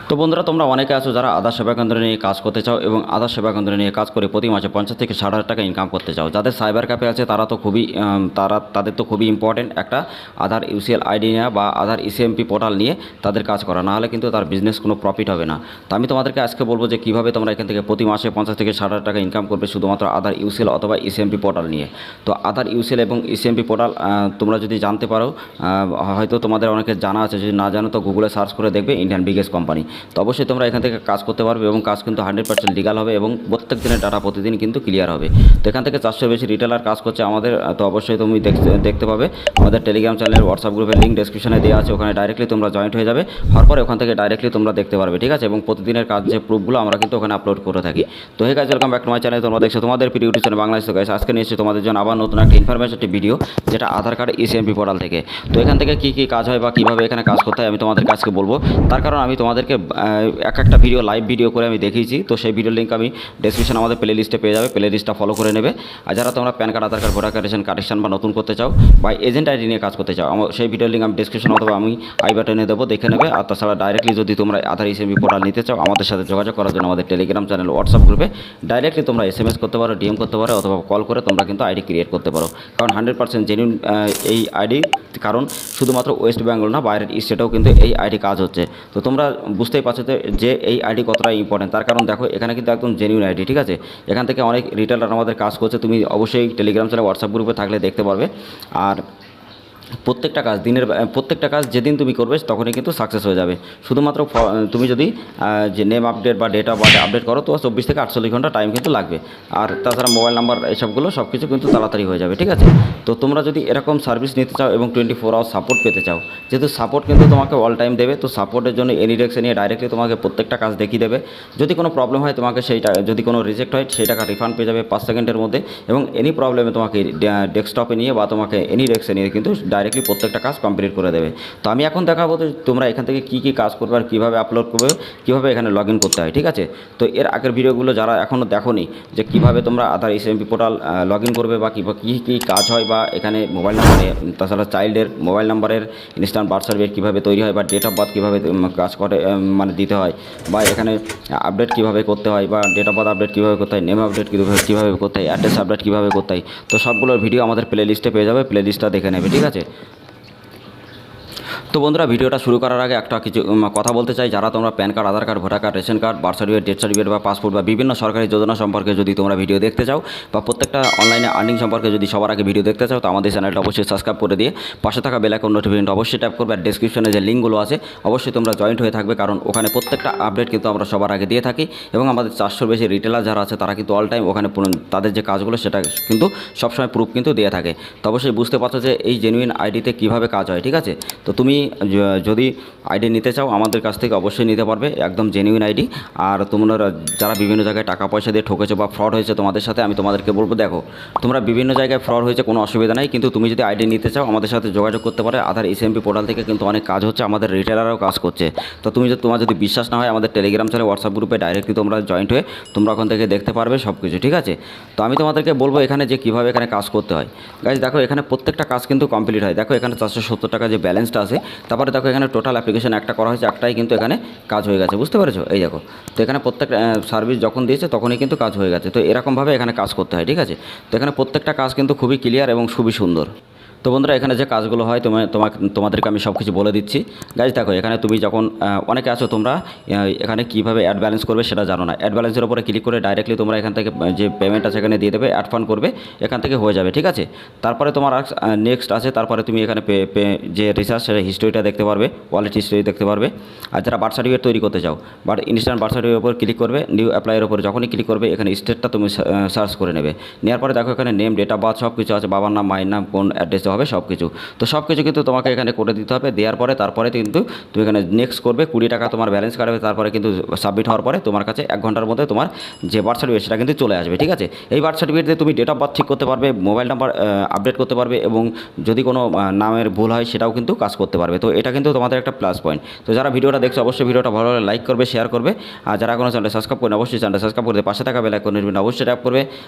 তো বন্ধুরা, তোমরা অনেকে আছো যারা আধার সেবা কেন্দ্র নিয়ে কাজ করতে চাও এবং আধার সেবা কেন্দ্র নিয়ে কাজ করে প্রতি মাসে 50 থেকে 60 হাজার টাকা ইনকাম করতে চাও। যাদের সাইবার ক্যাফে আছে তাদের তো খুবই ইম্পর্টেন্ট একটা আধার ইউসিএল আইডি নেওয়া বা আধার ইসিএমপি পোর্টাল নিয়ে তাদের কাজ করা, না হলে কিন্তু তার বিজনেস কোনো প্রফিট হবে না। তো আমি তোমাদেরকে আজকে বলবো যে কীভাবে তোমরা এখান থেকে প্রতি মাসে 50 থেকে 60 হাজার টাকা ইনকাম করবে শুধুমাত্র আধার ইউসিএল অথবা ইসিএমপি পোর্টাল নিয়ে। তো আধার ইউসিএল এবং ইসিএমপি পোর্টাল তোমরা যদি জানতে পারো, হয়তো তোমাদের অনেকে জানা আছে, যদি না জানো তো গুগলে সার্চ করে দেখবে ইন্ডিয়ান বিগেস্ট কোম্পানি। তো অবশ্যই তোমরা এখান থেকে কাজ করতে পারবে এবং কাজ কিন্তু 100% লিগাল হবে এবং প্রত্যেক দিনের ডাটা প্রতিদিন কিন্তু ক্লিয়ার হবে। তো এখান থেকে 400 বেশি রিটেলার কাজ করছে আমাদের। তো অবশ্যই তুমি দেখতে পাবে আমাদের টেলিগ্রাম চ্যানেলের হোয়াটসঅ্যাপ গ্রুপের লিঙ্ক ডেসক্রিপশনে দেওয়া আছে, ওখানে ডাইরেক্টলি তোমরা জয়েন্ট হয়ে যাবে। হওয়ার পরে ওখান থেকে ডাইরেক্টলি তোমরা দেখতে পারবে, ঠিক আছে। এবং প্রতিদিনের কাজ যে প্রুফগুলো আমরা কিন্তু ওখানে আপলোড করে থাকি। তো hey guys, welcome back to my channel. তোমরা দেখছো তোমাদের প্রিয় ইউটিউব চ্যানেল বাংলাদেশ। তো গাইস, আজকে নিয়ে এসেছি তোমাদের জন্য আবার নতুন একটা ইনফরমেশন ভিডিও, যেটা আধার কার্ড ইসিএমপি পোর্টাল থেকে। তো এখান থেকে কী কী কাজ হয় বা কীভাবে এখানে কাজ করতে হয় আমি তোমাদেরকে আজকে বলবো। তার কারণ আমি তোমাদেরকে একটা ভিডিও লাইভ ভিডিও করে আমি দেখিয়েছি। তো সেই ভিডিওর লিঙ্ক আমি ডেসক্রিপশন আমাদের প্লে লিস্টে পেয়ে যাবে, প্লে লিস্টটা ফলো করে নেবে। আর যারা তোমরা PAN card, Aadhaar card, voter card, ration correction বা নতুন করতে চাও বা এজেন্ট আইডি নিয়ে কাজ করতে চাও, আমার সেই ভিডিওর লিঙ্ক আমি ডেসক্রিপশন অথবা আমি আই বাটনে দেবো, দেখে নেবে। আর তাছাড়া ডাইরেক্টলি যদি তোমরা আধার ইসিএমপি পোর্টাল নিতে চাও, আমাদের সাথে যোগাযোগ করার জন্য আমাদের টেলিগ্রাম চ্যানেল, হোয়াটসঅ্যাপ গ্রুপে ডাইরেক্টলি তোমরা SMS করতে পারো, ডিএম করতে পারো অথবা কল করে তোমরা কিন্তু আইডি ক্রিয়েট করতে পারো। কারণ 100% জেনুইন এই আইডি, কারণ শুধুমাত্র ওয়েস্ট বেঙ্গল না, বাইরের স্টেটেও কিন্তু এই আইডি কাজ হচ্ছে। তো তোমরা বুঝতেই পারছো যে এই আইডি কতটা ইম্পর্টেন্ট। তার কারণ দেখো, এখানে কিন্তু একদম জেনুইন আইডি, ঠিক আছে। এখান থেকে অনেক রিটেলার আমাদের কাজ করছে, তুমি অবশ্যই টেলিগ্রাম চ্যানেল, হোয়াটসঅ্যাপ গ্রুপে থাকলে দেখতে পারবে। আর প্রত্যেকটা কাজ যেদিন তুমি করবে তখনই কিন্তু সাকসেস হয়ে যাবে। শুধুমাত্র তুমি যদি যে নেম আপডেট বা ডেট অফ বার্থ আপডেট করো, তো 24 থেকে 48 ঘন্টা টাইম কিন্তু লাগবে। আর তাছাড়া মোবাইল নাম্বার এসবগুলো সব কিছু কিন্তু তাড়াতাড়ি হয়ে যাবে, ঠিক আছে। তো তোমরা যদি এরকম সার্ভিস নিতে চাও এবং 24 আওয়ার সাপোর্ট পেতে চাও, যেহেতু সাপোর্ট কিন্তু তোমাকে অল টাইম দেবে, তো সাপোর্টের জন্য এনিডেক্সে নিয়ে ডাইরেক্টলি তোমাকে প্রত্যেকটা কাজ দেখিয়ে দেবে। যদি কোনো প্রবলেম হয় তোমাকে যদি কোনো রিজেক্ট হয় সেই টাকা রিফান্ড পেয়ে যাবে 5 সেকেন্ডের মধ্যে। এবং এনি প্রবলেমে তোমাকে ডেস্কটপে নিয়ে বা তোমাকে এনিডেক্সে নিয়ে কিন্তু ডাইরেক্টলি প্রত্যেকটা কাজ কমপ্লিট করে দেবে। তো আমি এখন দেখাবো যে তোমরা এখান থেকে কী কী কাজ করবে আর কীভাবে আপলোড করবে, কীভাবে এখানে লগ ইন করতে হয়, ঠিক আছে। তো এর আগের ভিডিওগুলো যারা এখনও দেখোনি, যে কীভাবে তোমরা আধার ইসিএমপি পোর্টাল লগ ইন করবে বা কী কী কাজ হয়, বা এখানে মোবাইল নাম্বারে, তাছাড়া চাইল্ডের মোবাইল নাম্বারের ইনস্ট্যান্ট বার্থ সার্টিফিকেট কীভাবে তৈরি হয়, বা ডেট অফ বার্থ কীভাবে কাজ করে মানে দিতে হয়, বা এখানে আপডেট কীভাবে করতে হয়, বা ডেট অফ বার্থ আপডেট কীভাবে করতে হয়, নেম আপডেট কীভাবে করতে হয়, অ্যাড্রেস আপডেট কীভাবে করতে হয়, তো সবগুলোর ভিডিও আমাদের প্লে লিস্টে পেয়ে যাবে, প্লে লিস্টটা দেখে নেবে, ঠিক আছে। তো বন্ধুরা, ভিডিওটা শুরু করার আগে একটা কিছু কথা বলতে চাই। যারা তোমরা PAN card, Aadhaar card, voter card, ration card, birth certificate, death certificate বা পাসপোর্ট বা বিভিন্ন সরকারি যোজনা সম্পর্কে যদি তোমরা ভিডিও দেখতে চাও, বা প্রত্যেকটা অনলাইনে আর্নিং সম্পর্কে যদি সবার আগে ভিডিও দেখতে চাও, তো আমাদের চ্যানেলটা অবশ্যই সাবস্ক্রাইব করে দিয়ে পাশে থাকা বেল আইকন নোটিফিকেশন অবশ্যই ট্যাপ করবে। আর ডেসক্রিপশনে যে লিঙ্কগুলো আছে অবশ্যই তোমরা জয়েন্ট হয়ে থাকবে, কারণ ওখানে প্রত্যেকটা আপডেট কিন্তু আমরা সবার আগে দিয়ে থাকি। এবং আমাদের 400 বেশি রিটেলার যারা আছে তারা কিন্তু অল টাইম ওখানে তাদের যে কাজগুলো সেটা কিন্তু সবসময় প্রুফ কিন্তু দিয়ে থাকে। তো অবশ্যই বুঝতে পারছো যে এই জেনুইন আইডিতে কীভাবে কাজ হয়, ঠিক আছে। তো তুমি যদি আইডি নিতে চাও আমাদের কাছ থেকে অবশ্যই নিতে পারবে, একদম জেনুইন আইডি। আর তোমরা যারা বিভিন্ন জায়গায় টাকা পয়সা দিয়ে ঠকেছো বা ফ্রড হয়েছে তোমাদের সাথে, আমি তোমাদেরকে বলবো, দেখো তোমরা বিভিন্ন জায়গায় ফ্রড হয়েছে, কোনো অসুবিধা নাই, কিন্তু তুমি যদি আইডি নিতে চাও আমাদের সাথে যোগাযোগ করতে পারো। আধার ইসিএমপি পোর্টাল থেকে কিন্তু অনেক কাজ হচ্ছে, আমাদের রিটেলাররাও কাজ করছে। তো তোমার যদি বিশ্বাস না হয়, আমাদের টেলিগ্রাম চ্যানেল, হোয়াটসঅ্যাপ গ্রুপে ডাইরেক্টলি তোমরা জয়েন্ট হয়ে তোমরা ওখান থেকে দেখতে পারবে সব কিছু, ঠিক আছে। তো আমি তোমাদেরকে বলবো এখানে যে কীভাবে এখানে কাজ করতে হয়। গাইজ দেখো, এখানে প্রত্যেকটা কাজ কিন্তু কমপ্লিট হয়। দেখো এখানে 470 টাকা যে ব্যালেন্সটা আছে, তারপরে দেখো এখানে টোটাল অ্যাপ্লিকেশন একটা করা হয়েছে, একটাই কিন্তু এখানে কাজ হয়ে গেছে, বুঝতে পেরেছো। এই দেখো, তো এখানে প্রত্যেকটা সার্ভিস যখন দিয়েছে তখনই কিন্তু কাজ হয়ে গেছে। তো এরকমভাবে এখানে কাজ করতে হয়, ঠিক আছে। তো এখানে প্রত্যেকটা কাজ কিন্তু খুবই ক্লিয়ার এবং খুবই সুন্দর। তো বন্ধুরা, এখানে যে কাজগুলো হয় তোমাদেরকে আমি সব কিছু বলে দিচ্ছি। গাইজ দেখো, এখানে তুমি যখন অনেকে আছো তোমরা এখানে কীভাবে অ্যাড ব্যালেন্স করবে সেটা জানো না। অ্যাড ব্যালেন্সের উপরে ক্লিক করে ডাইরেক্টলি তোমরা এখান থেকে যে পেমেন্ট আছে এখানে দিয়ে দেবে, অ্যাড ফান্ড করবে, এখান থেকে হয়ে যাবে, ঠিক আছে। তারপরে তোমার নেক্সট আছে, তারপরে তুমি এখানে যে রিসার্চ সেটা হিস্ট্রিটা দেখতে পারবে, ওয়ালেট হিস্ট্রি দেখতে পারবে। আর যারা বার্থ সার্টিফিকেট তৈরি করতে চাও, বাট ইনস্ট্যান্ট বার্থ সার্টিফিকেটের উপর ক্লিক করবে, নিউ অ্যাপ্লাইয়ের উপর যখনই ক্লিক করবে এখানে স্টেটটা তুমি সার্চ করে নেবে। নেওয়ার পরে দেখো এখানে নেম, ডেট অফ বার্থ সব কিছু আছে, বাবার নাম, মায়ের নাম, কোন অ্যাড্রেসে হবে সব কিছু। তো সব কিছু কিন্তু তোমাকে এখানে করে দিতে হবে। দেওয়ার পরে তারপরে কিন্তু তুমি এখানে নেক্সট করবে, 20 টাকা তোমার ব্যালেন্স কাটবে। তারপরে কিন্তু সাবমিট হওয়ার পরে তোমার কাছে 1 ঘন্টার মধ্যে তোমার যে বার্থ সার্টিফিকেট সেটা কিন্তু চলে আসবে, ঠিক আছে। এই বার্থ সার্টিফিকেট দিয়ে তুমি ডেট অফ বার্থ ঠিক করতে পারবে, মোবাইল নাম্বার আপডেট করতে পারবে, এবং যদি কোনো নামের ভুল হয় সেটাও কিন্তু কাজ করতে পারবে। তো এটা কিন্তু তোমাদের একটা প্লাস পয়েন্ট। তো যারা ভিডিওটা দেখছো অবশ্যই ভিডিওটা ভালো হলে লাইক করবে, শেয়ার করবে। আর যারা কোনো চ্যানেলটা সাবস্ক্রাইব করেন অবশ্যই চ্যানেলটা সাবস্ক্রাইব করবে, পাশে থাকা বেল আইকন অবশ্যই ট্যাপ করবে।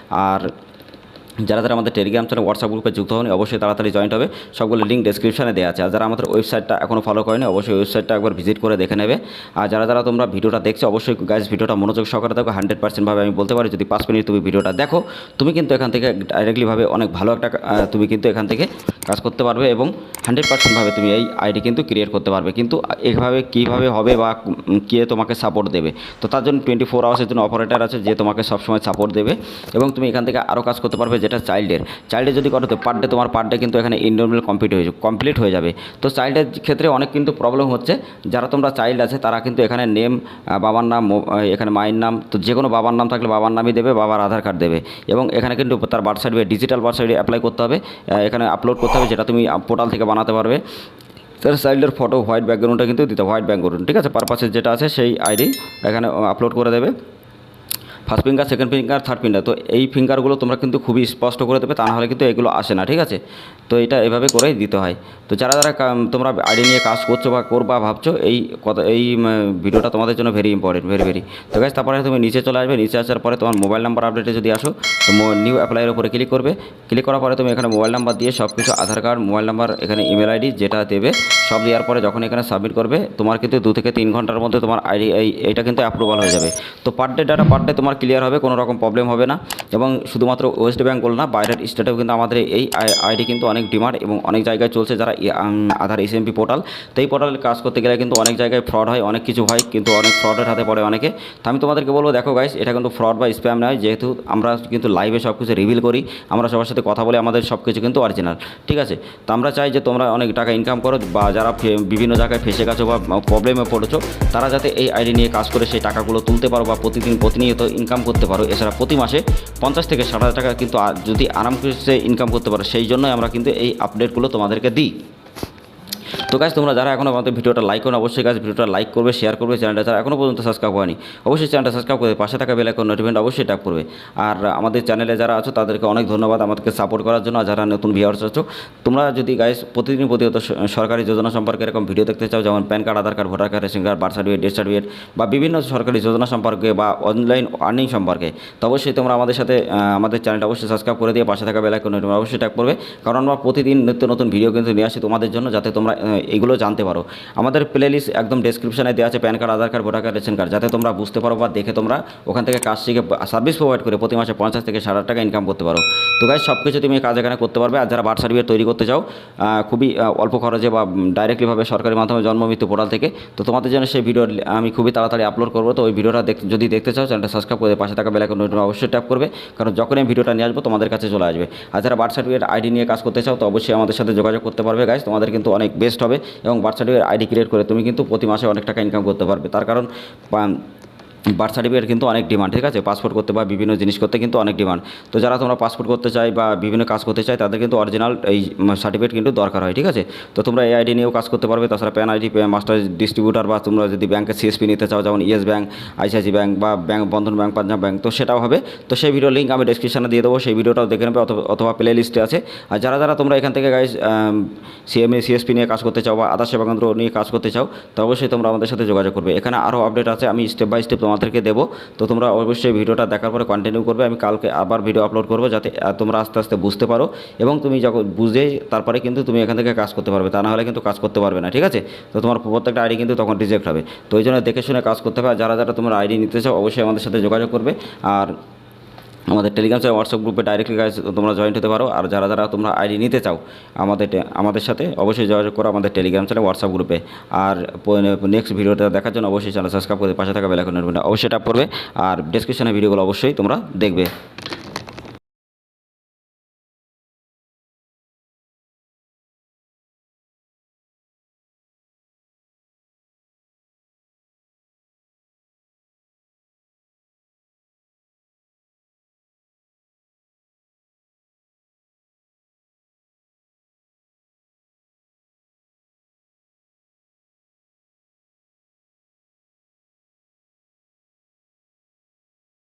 আর যারা যারা আমাদের টেলিগ্রাম চ্যানেল হোয়াটসঅ্যাপ গ্রুপে যুক্ত হন অবশ্যই তাড়াতাড়ি জয়েন্ট হবে, সবগুলো লিঙ্ক ডেসক্রিপশনে দেওয়া আছে। আর যারা আমাদের ওয়েবসাইটটা এখনও ফলো করেনি অবশ্যই ওয়েবসাইটটা একবার ভিজিট করে দেখে নেবে। আর যারা যারা তোমরা ভিডিওটা দেখছো অবশ্যই গাইজ ভিডিওটা মনোযোগ সহকারে দেখো, 100% ভাবে আমি বলতে পারি যদি 5 মিনিট তুমি ভিডিওটা দেখো তুমি কিন্তু এখান থেকে ডাইরেক্টলিভাবে অনেক ভালো একটা তুমি কিন্তু এখান থেকে কাজ করতে পারবে এবং 100% ভাবে তুমি এই আইডি কিন্তু ক্রিয়েট করতে পারবে। কিন্তু এইভাবে কীভাবে হবে বা কে তোমাকে সাপোর্ট দেবে, তো তার জন্য 24 আওয়ার্সের জন্য অপারেটর আছে যে তোমাকে সবসময় সাপোর্ট দেবে এবং তুমি এখান থেকে আরও কাজ করতে পারবে, যেটা চাইল্ডের যদি করো তো পার ডে কিন্তু এখানে ইনরোলমেন্ট কমপ্লিট হয়ে যাবে। তো চাইল্ডের ক্ষেত্রে অনেক কিন্তু প্রবলেম হচ্ছে, যারা তোমরা চাইল্ড আছে তারা কিন্তু এখানে নেম, বাবার নাম, এখানে মায়ের নাম, তো যে কোনো বাবার নাম থাকলে বাবার নামই দেবে, বাবার আধার কার্ড দেবে এবং এখানে কিন্তু তার birth certificate, digital birth certificate apply করতে হবে, এখানে আপলোড করতে হবে, যেটা তুমি পোর্টাল থেকে বানাতে পারবে। তার চাইল্ডের ফটো হোয়াইট ব্যাকগ্রাউন্ডটা কিন্তু দিতে হোয়াইট ব্যাকগ্রাউন্ড, ঠিক আছে, পারপাসের যেটা আছে সেই আইডি এখানে আপলোড করে দেবে। First finger, second finger, third finger, তো এই ফিঙ্গারগুলো তোমরা কিন্তু খুবই স্পষ্ট করে দেবে, তা নাহলে কিন্তু এগুলো আসে না, ঠিক আছে। তো এটা এভাবে করেই দিতে হয়। তো যারা যারা তোমরা আইডি নিয়ে কাজ করছো বা করবা ভাবছো, এই ভিডিওটা তোমাদের জন্য ভেরি ইম্পর্টেন্ট, ভেরি। তো গাইস তারপরে তুমি নিচে চলে আসবে, নিচে আসার পরে তোমার মোবাইল নাম্বার আপডেটে যদি আসো তো নিউ অ্যাপ্লাইয়ের উপরে ক্লিক করবে। ক্লিক করার পরে তুমি এখানে মোবাইল নাম্বার দিয়ে সব কিছু, আধার কার্ড, মোবাইল নাম্বার, এখানে ইমেল আইডি যেটা দেবে সব দেওয়ার পরে যখন এখানে সাবমিট করবে তোমার কিন্তু 2 থেকে 3 ঘন্টার মধ্যে তোমার আইডি এইটা কিন্তু অ্যাপ্রুভাল হয়ে যাবে। তো per day data per day তোমার ক্লিয়ার হবে, কোনো রকম প্রবলেম হবে না। এবং শুধুমাত্র ওয়েস্ট বেঙ্গল না, বাইরের স্টেটেও কিন্তু আমাদের এই আইডি কিন্তু অনেক ডিমান্ড এবং অনেক জায়গায় চলছে, যারা আধার এসএমপি পোর্টাল, তো এই পোর্টালে কাজ করতে গেলে কিন্তু অনেক জায়গায় ফ্রড হয়, অনেক কিছু হয়, কিন্তু অনেক ফ্রডের হাতে পড়ে অনেকে। তো আমি তোমাদেরকে বলবো দেখো গাইস, এটা কিন্তু ফ্রড বা স্প্যাম নয়, যেহেতু আমরা কিন্তু লাইভে সব কিছু রিভিল করি, আমরা সবার সাথে কথা বলে, আমাদের সব কিছু কিন্তু অরিজিনাল, ঠিক আছে। তো আমরা চাই যে তোমরা অনেক টাকা ইনকাম করো, বা যারা বিভিন্ন জায়গায় ফেসে গেছো বা প্রবলেমে পড়েছো তারা যাতে এই আইডি নিয়ে কাজ করে সেই টাকাগুলো তুলতে পারো বা প্রতিনিয়ত ইনকাম করতে পারো। এছাড়া প্রতি মাসে 50 থেকে 60 হাজার টাকা কিন্তু যদি আরাম করে ইনকাম করতে পারো, সেই জন্যই আমরা কিন্তু এই আপডেটগুলো তোমাদেরকে দিই। তো গাইস তোমরা যারা এখনও আমাদের ভিডিওটা লাইক করো অবশ্যই গাইস ভিডিওটা লাইক করবে, শেয়ার করবে, চ্যানেলটা যারা এখনও পর্যন্ত সাবস্ক্রাইব করেনি অবশ্যই চ্যানেলটা সাবস্ক্রাইব করে পাশে থাকা বেল আইকন নোটিফিকেশন অবশ্যই ট্যাপ করবে। আর আমাদের চ্যানেলে যারা আছো তাদেরকে অনেক ধন্যবাদ আমাদেরকে সাপোর্ট করার জন্য। আর যারা নতুন ভিউয়ার্স আছো তোমরা যদি গাইস প্রতিনিয়ত সরকারি যোজনা সম্পর্কে এরকম ভিডিও দেখতে চাও, যেমন PAN card, Aadhaar card, voter card, ration card, birth certificate, death certificate বা বিভিন্ন সরকারি যোজনা সম্পর্কে বা অনলাইন আর্নিং সম্পর্কে, তো অবশ্যই তোমরা আমাদের সাথে আমাদের চ্যানেলটা অবশ্যই সাবস্ক্রাইব করে দিয়ে পাশে থাকা বেল আইকন নোটিফিকেশন অবশ্যই ট্যাপ করবে, কারণ আমরা প্রতিদিন নিত্য নতুন ভিডিও কিন্তু নিয়ে আসি তোমাদের জন্য, যাতে তোমরা এগুলো জানতে পারো। আমাদের প্লেলিস্ট একদম ডেসক্রিপশনে দেওয়া আছে, PAN card, Aadhaar card, voter card, ration card, যাতে তোমরা বুঝতে পারো বা দেখে তোমরা ওখান থেকে কাজ শিখে সার্ভিস প্রোভাইড করে প্রতি মাসে 50 থেকে 60 টাকা ইনকাম করতে পারো। তো গাইস সব কিছু তুমি কাজ এখানে করতে পারবে। আর যারা বার্থ সার্টিফিকেট তৈরি করতে চাও খুবই অল্প খরচে বা ডাইরেক্টলিভাবে সরকারি মাধ্যমে জন্ম মৃত্যু পোর্টাল থেকে, তো তোমাদের জন্য সেই ভিডিও আমি খুবই তাড়াতাড়ি আপলোড করবো। তো ওই ভিডিওটা যদি দেখতে চাও চ্যানেলটা সাবস্ক্রাইব করে পাশে থাকা বেল আইকন নোটিফিকেশন অবশ্যই ট্যাপ করবে, কারণ যখন আমি ভিডিওটা নিয়ে আসবো তোমাদের কাছে চলে আসবে। আর যারা বার্থ সার্টিফিকেট আইডি নিয়ে কাজ করতে চাও তো অবশ্যই আমাদের সাথে যোগাযোগ করতে পারবে গাইস, তোমাদের কিন্তু অনেক বেস্ট হবে এবং বার্থ সার্টিফিকেট আইডি ক্রিয়েট করে তুমি কিন্তু প্রতি মাসে অনেক টাকা ইনকাম করতে পারবে। তার কারণ বার্থ সার্টিফিকেট কিন্তু অনেক ডিমান্ড, ঠিক আছে, পাসপোর্ট করতে বা বিভিন্ন জিনিস করতে কিন্তু অনেক ডিমান্ড। তো যারা তোমরা পাসপোর্ট করতে চাই বা বিভিন্ন কাজ করতে চাই তাদের কিন্তু অরিজিনাল এই সার্টিফিকেট কিন্তু দরকার হয়, ঠিক আছে। তো তোমরা এই আইডি নিয়েও কাজ করতে পারবে। তাছাড়া প্যান আইডি, মাস্টার ডিস্ট্রিবিউটার বা তোমরা যদি ব্যাংকের সিএসপি নিতে চাও, যেমন ইয়েস ব্যাংক, আইসিআইসি ব্যাংক বা বন্ধন ব্যাংক, পাঞ্জাব ব্যাংক, তো সেটাও হবে। তো সেই ভিডিও লিঙ্ক আমি ডেসক্রিপশনে দিয়ে দেবো, সেই ভিডিওটাও দেখে নেবে অথবা প্লে লিস্টে আছে। আর যারা তোমরা এখান থেকে গাইজ সিএসপি নিয়ে কাজ করতে চাও বা আধার সেবা কেন্দ্র নিয়ে কাজ করতে চাও তো অবশ্যই তোমরা আমাদের সাথে যোগাযোগ করবে। এখানে আরও আপডেট আছে, আমি স্টেপ বাই স্টেপ তোমাদেরকে দেবো। তো তোমরা অবশ্যই ভিডিওটা দেখার পরে কন্টিনিউ করবে, আমি কালকে আবার ভিডিও আপলোড করবো, যাতে তোমরা আস্তে আস্তে বুঝতে পারো এবং তুমি যখন বুঝে তারপরে কিন্তু তুমি এখান থেকে কাজ করতে পারবে, তা না হলে কিন্তু কাজ করতে পারবে না, ঠিক আছে। তো তোমার প্রত্যেকটা আইডি কিন্তু তখন রিজেক্ট হবে। তো ওই জন্য দেখে শুনে কাজ করতে হবে। আর যারা তোমরা আইডি নিতে চাও অবশ্যই আমাদের সাথে যোগাযোগ করবে। আর আমাদের টেলিগ্রাম চ্যানেল হোয়াটসঅ্যাপ গ্রুপে ডাইরেক্টলি তোমরা জয়েন্ট হতে পারো। আর যারা তোমরা আইডি নিতে চাও আমাদের সাথে অবশ্যই যোগাযোগ করো আমাদের টেলিগ্রাম চ্যানেল হোয়াটসঅ্যাপ গ্রুপে। আর নেক্সট ভিডিওটা দেখার জন্য অবশ্যই চ্যানেল সাবস্ক্রাইব করে পাশে থাকা বেল আইকন অবশ্যই ট্যাপ করবে। আর ডেসক্রিপশনে ভিডিওগুলো অবশ্যই তোমরা দেখবে।